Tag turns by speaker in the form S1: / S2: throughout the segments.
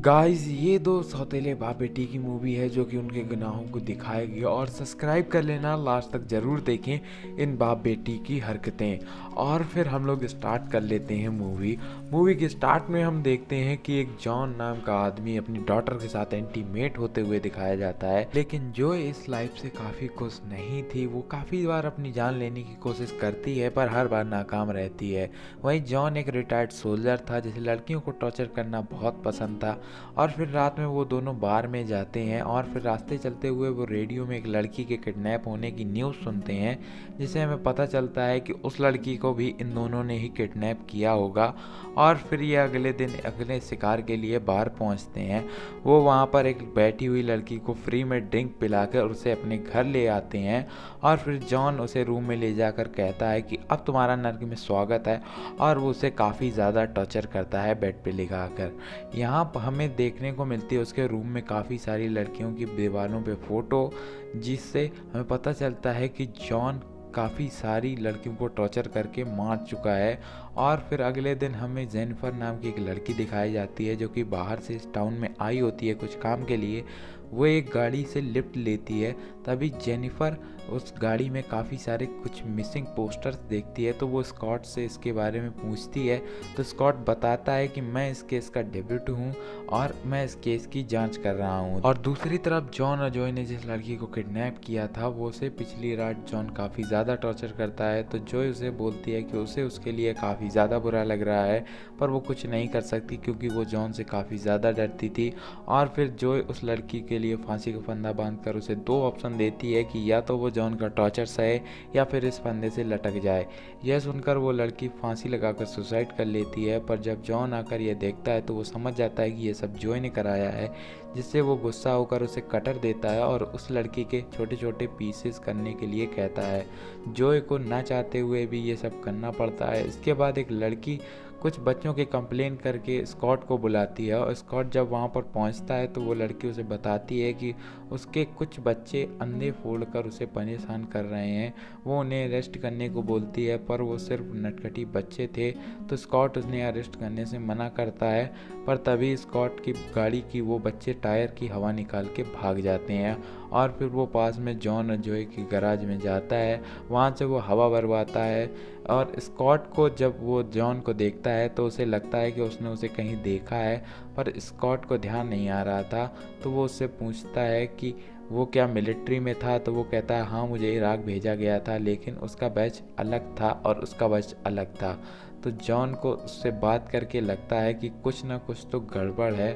S1: Guys ये दो सौतेले बाप बेटी की मूवी है जो कि उनके गुनाहों को दिखाएगी। और सब्सक्राइब कर लेना, लास्ट तक ज़रूर देखें इन बाप बेटी की हरकतें। और फिर हम लोग स्टार्ट कर लेते हैं मूवी के स्टार्ट में हम देखते हैं कि एक जॉन नाम का आदमी अपनी डॉटर के साथ इंटीमेट होते हुए दिखाया जाता है। लेकिन जो इस लाइफ से काफ़ी खुश नहीं थी, वो काफ़ी बार अपनी जान लेने की कोशिश करती है पर हर बार नाकाम रहती है। वहीं जॉन एक रिटायर्ड सोल्जर था जिसे लड़कियों को टॉर्चर करना बहुत पसंद था। और फिर रात में वो दोनों बार में जाते हैं और फिर रास्ते चलते हुए वो रेडियो में एक लड़की के किडनैप होने की न्यूज़ सुनते हैं, जिससे हमें पता चलता है कि उस लड़की को भी इन दोनों ने ही किडनैप किया होगा। और फिर ये अगले दिन अगले शिकार के लिए बाहर पहुंचते हैं। वो वहाँ पर एक बैठी हुई लड़की को फ्री में ड्रिंक पिलाकर उसे अपने घर ले आते हैं। और फिर जॉन उसे रूम में ले जाकर कहता है कि अब तुम्हारा नर्क में स्वागत है, और वो उसे काफ़ी ज़्यादा टॉर्चर करता है बेड पे लगा कर। यहाँ पर हमें देखने को मिलती है उसके रूम में काफ़ी सारी लड़कियों की दीवारों पे फ़ोटो, जिससे हमें पता चलता है कि जॉन काफ़ी सारी लड़कियों को टॉर्चर करके मार चुका है। और फिर अगले दिन हमें जेनिफर नाम की एक लड़की दिखाई जाती है जो कि बाहर से इस टाउन में आई होती है कुछ काम के लिए। वो एक गाड़ी से लिफ्ट लेती है, तभी जेनिफर उस गाड़ी में काफ़ी सारे कुछ मिसिंग पोस्टर्स देखती है। तो वो स्कॉट से इसके बारे में पूछती है, तो स्कॉट बताता है कि मैं इस केस का डेब्यूट हूँ और मैं इस केस की जांच कर रहा हूँ। और दूसरी तरफ जॉन और जॉय ने जिस लड़की को किडनैप किया था, वो उसे पिछली रात जॉन काफ़ी ज़्यादा टॉर्चर करता है। तो जॉय उसे बोलती है कि उसे उसके लिए काफ़ी ज़्यादा बुरा लग रहा है, पर वो कुछ नहीं कर सकती क्योंकि वो जॉन से काफ़ी ज़्यादा डरती थी। और फिर जॉय उस लड़की के लिए फांसी का फंदा बांधकर उसे दो ऑप्शन देती है कि या तो वो जॉन का टॉर्चर सहे या फिर इस फंदे से लटक जाए। यह सुनकर वो लड़की फांसी लगाकर सुसाइड कर लेती है, पर जब जॉन आकर यह देखता है तो वो समझ जाता है कि यह सब जॉय ने कराया है, जिससे वो गुस्सा होकर उसे कटर देता है और उस लड़की के छोटे छोटे पीसेस करने के लिए कहता है। जॉय को ना चाहते हुए भी ये सब करना पड़ता है। इसके बाद एक लड़की कुछ बच्चों के कंप्लेन करके स्कॉट को बुलाती है, और स्कॉट जब वहाँ पर पहुँचता है तो वो लड़की उसे बताती है कि उसके कुछ बच्चे अंधे फोड़कर उसे परेशान कर रहे हैं। वो उन्हें अरेस्ट करने को बोलती है, पर वो सिर्फ नटखटी बच्चे थे। तो स्कॉट उन्हें अरेस्ट करने से मना करता है, पर तभी स्कॉट की गाड़ी की वो बच्चे टायर की हवा निकाल के भाग जाते हैं। और फिर वो पास में जॉन और जॉय के गैराज में जाता है, वहाँ से वो हवा भरवाता है। और स्कॉट को जब वो जॉन को देखता है तो उसे लगता है कि उसने उसे कहीं देखा है, पर स्कॉट को ध्यान नहीं आ रहा था। तो वो उससे पूछता है कि वो क्या मिलिट्री में था, तो वो कहता है हाँ, मुझे इराक भेजा गया था, लेकिन उसका बैच अलग था और उसका बैच अलग था। तो जॉन को उससे बात करके लगता है कि कुछ ना कुछ तो गड़बड़ है।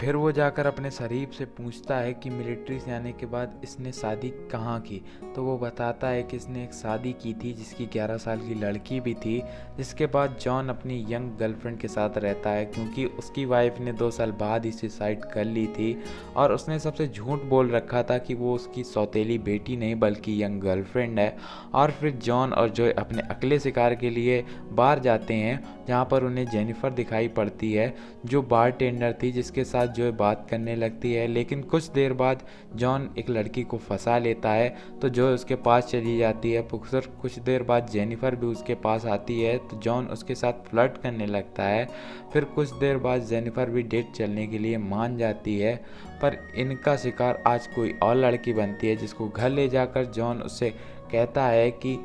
S1: फिर वो जाकर अपने शरीफ से पूछता है कि मिलिट्री से आने के बाद इसने शादी कहाँ की। तो वो बताता है कि इसने एक शादी की थी जिसकी 11 साल की लड़की भी थी। जिसके बाद जॉन अपनी यंग गर्लफ्रेंड के साथ रहता है, क्योंकि उसकी वाइफ ने 2 साल बाद ही सुसाइड कर ली थी और उसने सबसे झूठ बोल रखा था कि वो उसकी सौतेली बेटी नहीं बल्कि यंग गर्लफ्रेंड है। और फिर जॉन और जॉय अपने अगले शिकार के लिए बाहर जाते हैं, जहाँ पर उन्हें जेनिफर दिखाई पड़ती है जो बारटेंडर थी, जिसके साथ जॉय बात करने लगती है। लेकिन कुछ देर बाद जॉन एक लड़की को फंसा लेता है, तो जॉय उसके पास चली जाती है। कुछ देर बाद जेनिफर भी उसके पास आती है, तो जॉन उसके साथ फ्लर्ट करने लगता है। फिर कुछ देर बाद जेनिफर भी डेट चलने के लिए मान जाती है, पर इनका शिकार आज कोई और लड़की बनती है, जिसको घर ले जाकर जॉन उससे कहता है कि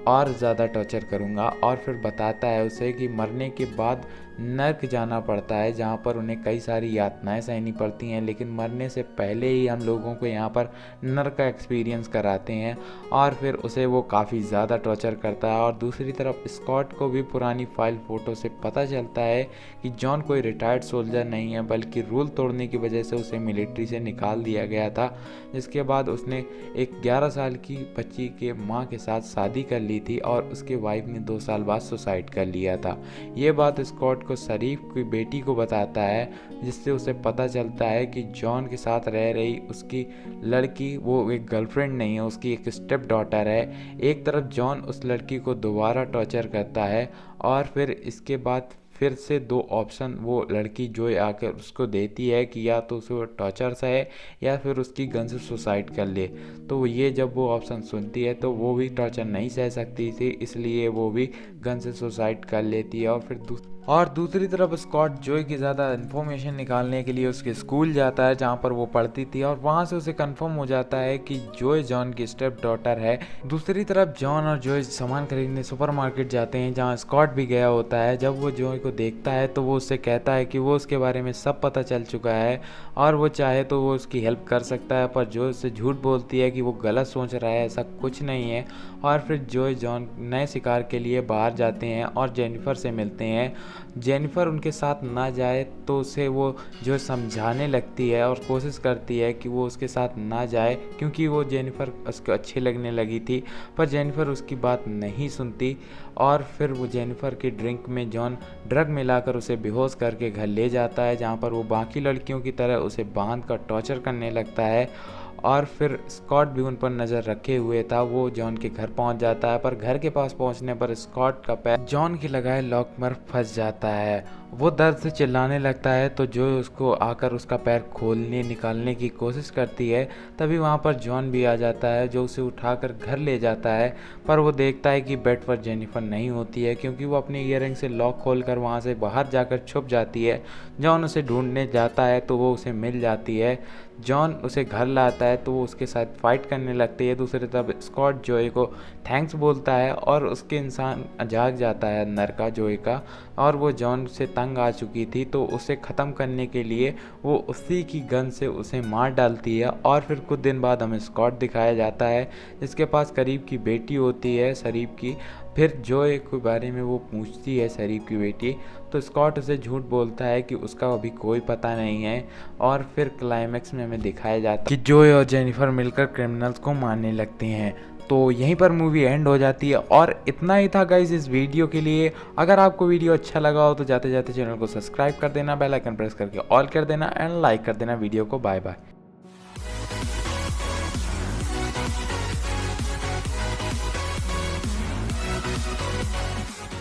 S1: और ज़्यादा टॉर्चर करूँगा। और फिर बताता है उसे कि मरने के बाद नर्क जाना पड़ता है, जहाँ पर उन्हें कई सारी यातनाएं सहनी पड़ती हैं, लेकिन मरने से पहले ही हम लोगों को यहाँ पर नर्क का एक्सपीरियंस कराते हैं। और फिर उसे वो काफ़ी ज़्यादा टॉर्चर करता है। और दूसरी तरफ स्कॉट को भी पुरानी फाइल फ़ोटो से पता चलता है कि जॉन कोई रिटायर्ड सोल्जर नहीं है, बल्कि रूल तोड़ने की वजह से उसे मिलिट्री से निकाल दिया गया था। जिसके बाद उसने एक 11 साल की बच्ची के माँ के साथ शादी कर ली थी और उसके वाइफ ने 2 साल बाद सुसाइड कर लिया था। ये बात स्कॉट को शरीफ की बेटी को बताता है, जिससे उसे पता चलता है कि जॉन के साथ रह रही उसकी लड़की वो एक गर्लफ्रेंड नहीं है, उसकी एक स्टेप डॉटर है। एक तरफ जॉन उस लड़की को दोबारा टॉर्चर करता है, और फिर इसके बाद फिर से 2 ऑप्शन वो लड़की जो आकर उसको देती है कि या तो उसे टॉर्चर सहे या फिर उसकी गन से सुसाइड कर ले। तो ये जब वो ऑप्शन सुनती है तो वो भी टॉर्चर नहीं सह सकती थी, इसलिए वो भी गन से सुसाइड कर लेती है। और फिर और दूसरी तरफ स्कॉट जोई की ज़्यादा इन्फॉर्मेशन निकालने के लिए उसके स्कूल जाता है जहाँ पर वो पढ़ती थी, और वहाँ से उसे कंफर्म हो जाता है कि जोई जॉन की स्टेप डॉटर है। दूसरी तरफ जॉन और जोई सामान खरीदने सुपरमार्केट जाते हैं जहाँ स्कॉट भी गया होता है। जब वो जोई को देखता है तो वो उससे कहता है कि वो उसके बारे में सब पता चल चुका है और वो चाहे तो वो उसकी हेल्प कर सकता है, पर जोई उससे झूठ बोलती है कि वो गलत सोच रहा है, ऐसा कुछ नहीं है। और फिर जोई जॉन नए शिकार के लिए बाहर जाते हैं और जेनिफर से मिलते हैं। जेनिफर उनके साथ ना जाए तो उसे वो जो समझाने लगती है और कोशिश करती है कि वो उसके साथ ना जाए, क्योंकि वो जेनिफर उसको अच्छी लगने लगी थी, पर जेनिफर उसकी बात नहीं सुनती। और फिर वो जेनिफर की ड्रिंक में जॉन ड्रग मिलाकर उसे बेहोश करके घर ले जाता है, जहाँ पर वो बाकी लड़कियों की तरह उसे बांध कर टॉर्चर करने लगता है। और फिर स्कॉट भी उन पर नज़र रखे हुए था। वो जॉन के घर पहुंच जाता है, पर घर के पास पहुंचने पर स्कॉट का पैर जॉन की लगाए लॉक में फंस जाता है। वो दर्द से चिल्लाने लगता है तो जो उसको आकर उसका पैर खोलने निकालने की कोशिश करती है। तभी वहाँ पर जॉन भी आ जाता है जो उसे उठाकर घर ले जाता है, पर वो देखता है कि बेड पर जेनिफर नहीं होती है, क्योंकि वो अपने ईयरिंग से लॉक खोलकर वहाँ से बाहर जाकर छुप जाती है। जॉन उसे ढूंढने जाता है तो वो उसे मिल जाती है। जॉन उसे घर लाता है तो वो उसके साथ फाइट करने लगती है। दूसरी तरफ स्कॉट जोई को थैंक्स बोलता है और उसके इंसान जाग जाता है अंदर का जोई का, और वो जॉन से तंग आ चुकी थी तो उसे ख़त्म करने के लिए वो उसी की गन से उसे मार डालती है। और फिर कुछ दिन बाद हमें स्कॉट दिखाया जाता है जिसके पास करीब की बेटी होती है, शरीफ की। फिर जोई के बारे में वो पूछती है शरीफ की बेटी, तो स्कॉट उसे झूठ बोलता है कि उसका अभी कोई पता नहीं है। और फिर क्लाइमैक्स में हमें दिखाया जाता है कि जोई और जेनिफर मिलकर क्रिमिनल्स को मारने लगते हैं। तो यहीं पर मूवी एंड हो जाती है। और इतना ही था गाइस इस वीडियो के लिए। अगर आपको वीडियो अच्छा लगा हो तो जाते जाते चैनल को सब्सक्राइब कर देना, बेल आइकन प्रेस करके ऑल कर देना एंड लाइक कर देना वीडियो को। Bye bye.